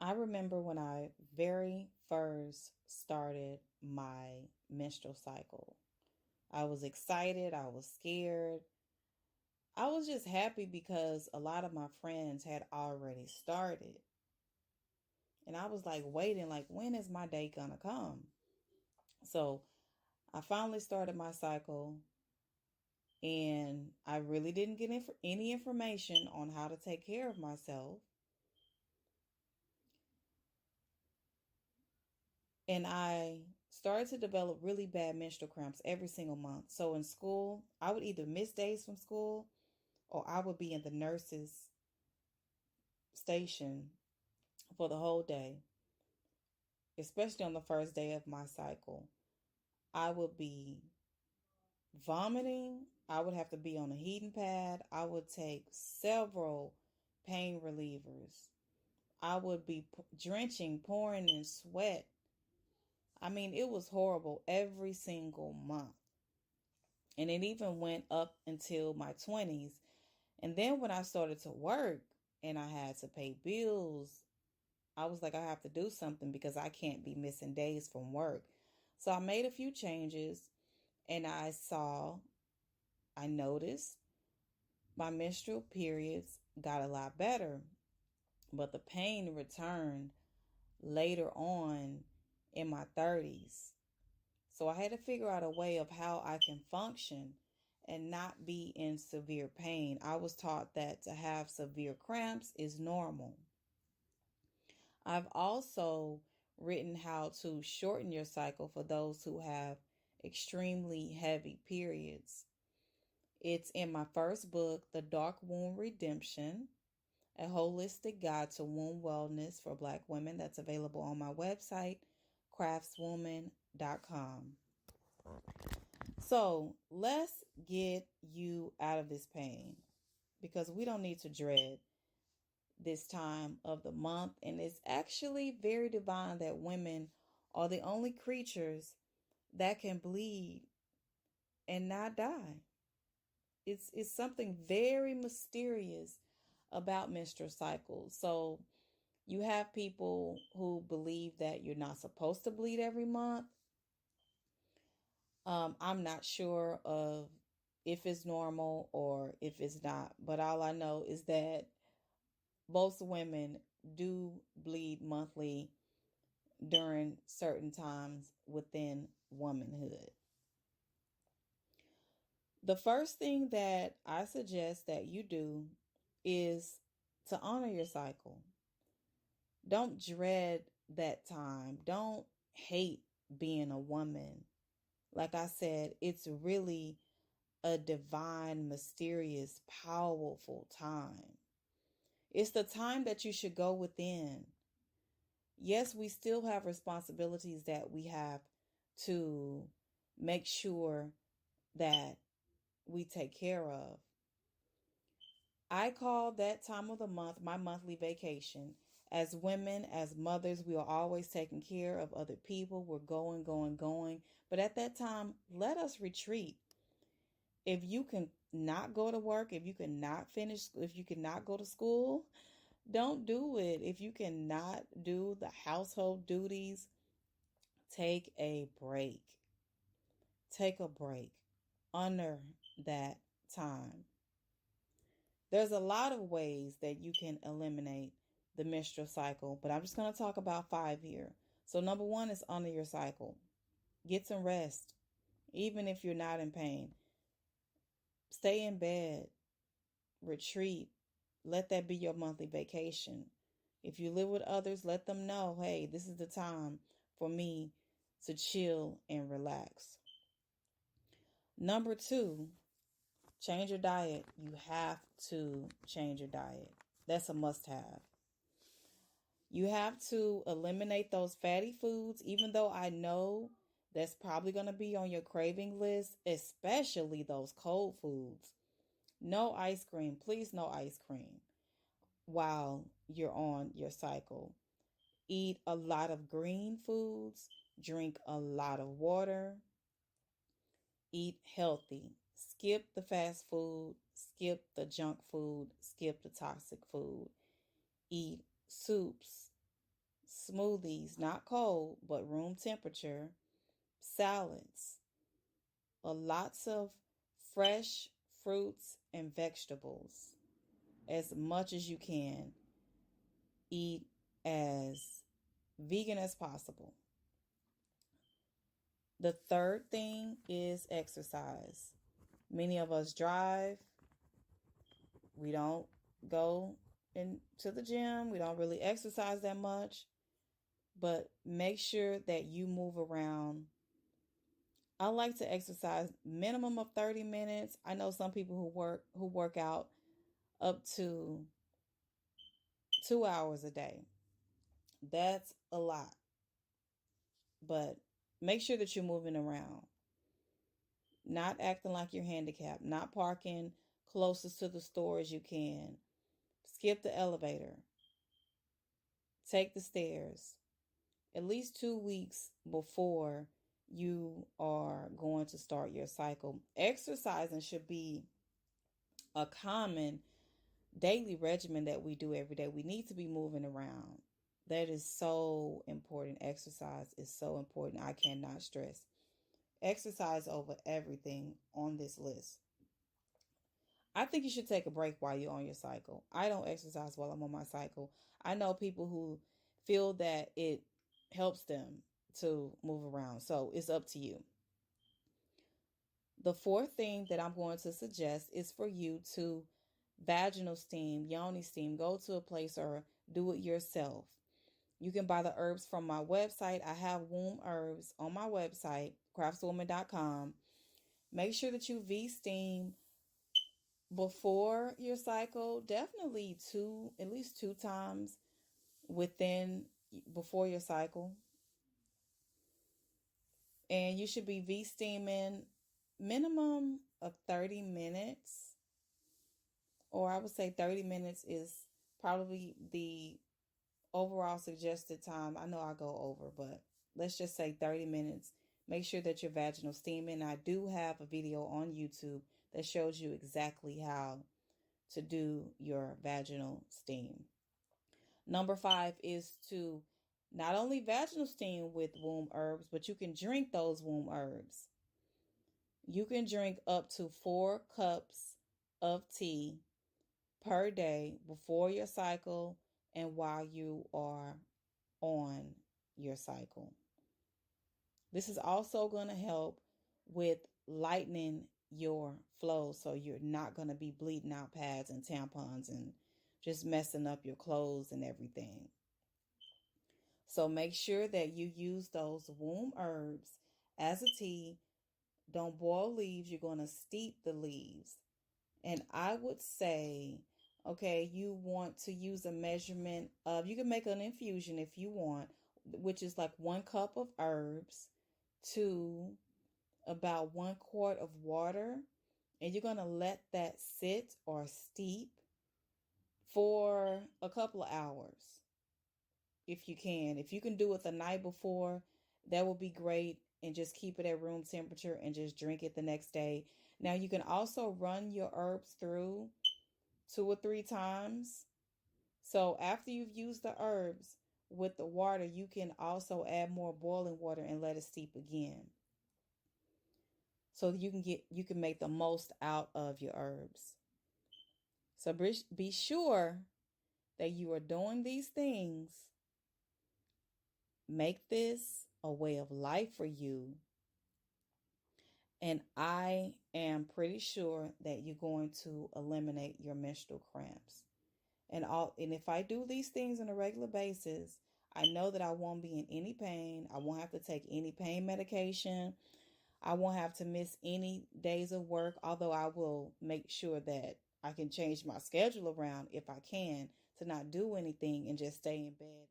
I remember when I very first started my menstrual cycle. I was excited, I was scared. I was just happy because a lot of my friends had already started. And I was like waiting, like, when is my day gonna come? So I finally started my cycle and I really didn't get any information on how to take care of myself. And I started to develop really bad menstrual cramps every single month. So in school, I would either miss days from school or I would be in the nurse's station for the whole day, especially on the first day of my cycle. I would be vomiting. I would have to be on a heating pad. I would take several pain relievers. I would be drenching, pouring in sweat. I mean, it was horrible every single month. And it even went up until my 20s. And then when I started to work and I had to pay bills, I was like, I have to do something because I can't be missing days from work. So I made a few changes and I noticed my menstrual periods got a lot better, but the pain returned later on in my 30s. So I had to figure out a way of how I can function and not be in severe pain. I was taught that to have severe cramps is normal. I've also written how to shorten your cycle for those who have extremely heavy periods. It's in my first book, The Dark Womb Redemption, a holistic guide to womb wellness for Black women, that's available on my website, craftswoman.com. So let's get you out of this pain because we don't need to dread this time of the month. And it's actually very divine that women are the only creatures that can bleed and not die. It's something very mysterious about menstrual cycles. So you have people who believe that you're not supposed to bleed every month. I'm not sure of if it's normal or if it's not, but all I know is that most women do bleed monthly during certain times within womanhood. The first thing that I suggest that you do is to honor your cycle. Don't dread that time. Don't hate being a woman. Like I said, it's really a divine, mysterious, powerful time. It's the time that you should go within. Yes, we still have responsibilities that we have to make sure that we take care of. I call that time of the month my monthly vacation. As women, as mothers, we are always taking care of other people. We're going, going, going. But at that time, let us retreat. If you can not go to work, if you cannot finish, if you cannot go to school, don't do it. If you cannot do the household duties, take a break. Take a break. Honor that time. There's a lot of ways that you can eliminate the menstrual cycle, but I'm just going to talk about 5 here. So number 1 is honor your cycle. Get some rest, even if you're not in pain. Stay in bed, retreat. Let that be your monthly vacation. If you live with others, let them know, hey, this is the time for me to chill and relax. Number 2, change your diet. You have to change your diet. That's a must have. You have to eliminate those fatty foods, even though I know that's probably going to be on your craving list, especially those cold foods. No ice cream. Please, no ice cream while you're on your cycle. Eat a lot of green foods. Drink a lot of water. Eat healthy. Skip the fast food. Skip the junk food. Skip the toxic food. Eat soups, smoothies, not cold, but room temperature, salads, lots of fresh fruits and vegetables, as much as you can. Eat as vegan as possible. The third thing is exercise. Many of us drive, we don't go into the gym, we don't really exercise that much, but make sure that you move around. I like to exercise minimum of 30 minutes. I know some people who work out up to 2 hours a day. That's a lot. But make sure that you're moving around. Not acting like you're handicapped, not parking closest to the store as you can. Skip the elevator. Take the stairs. At least 2 weeks before you are going to start your cycle. Exercising should be a common daily regimen that we do every day. We need to be moving around. That is so important. Exercise is so important. I cannot stress. Exercise over everything on this list. I think you should take a break while you're on your cycle. I don't exercise while I'm on my cycle. I know people who feel that it helps them to move around. So it's up to you. The fourth thing that I'm going to suggest is for you to vaginal steam, yoni steam, go to a place or do it yourself. You can buy the herbs from my website. I have womb herbs on my website, craftswoman.com. Make sure that you V-steam before your cycle, definitely at least 2 times before your cycle. And you should be V-steaming minimum of 30 minutes, or I would say 30 minutes is probably the overall suggested time. I know I go over, but let's just say 30 minutes. Make sure that you're vaginal steaming. I do have a video on YouTube that shows you exactly how to do your vaginal steam. Number 5 is to not only vaginal steam with womb herbs, but you can drink those womb herbs. You can drink up to 4 cups of tea per day before your cycle and while you are on your cycle. This is also going to help with lightening your flow, so you're not going to be bleeding out pads and tampons and just messing up your clothes and everything. So make sure that you use those womb herbs as a tea. Don't boil leaves. You're going to steep the leaves. And I would say, okay, you want to use a measurement of, you can make an infusion if you want, which is like 1 cup of herbs to about 1 quart of water. And you're going to let that sit or steep for a couple of hours if you can. If you can do it the night before, that would be great. And just keep it at room temperature and just drink it the next day. Now you can also run your herbs through 2 or 3 times. So after you've used the herbs with the water, you can also add more boiling water and let it steep again. So you can make the most out of your herbs. So be sure that you are doing these things. Make this a way of life for you. And I am pretty sure that you're going to eliminate your menstrual cramps. And if I do these things on a regular basis, I know that I won't be in any pain. I won't have to take any pain medication. I won't have to miss any days of work, although I will make sure that I can change my schedule around if I can to not do anything and just stay in bed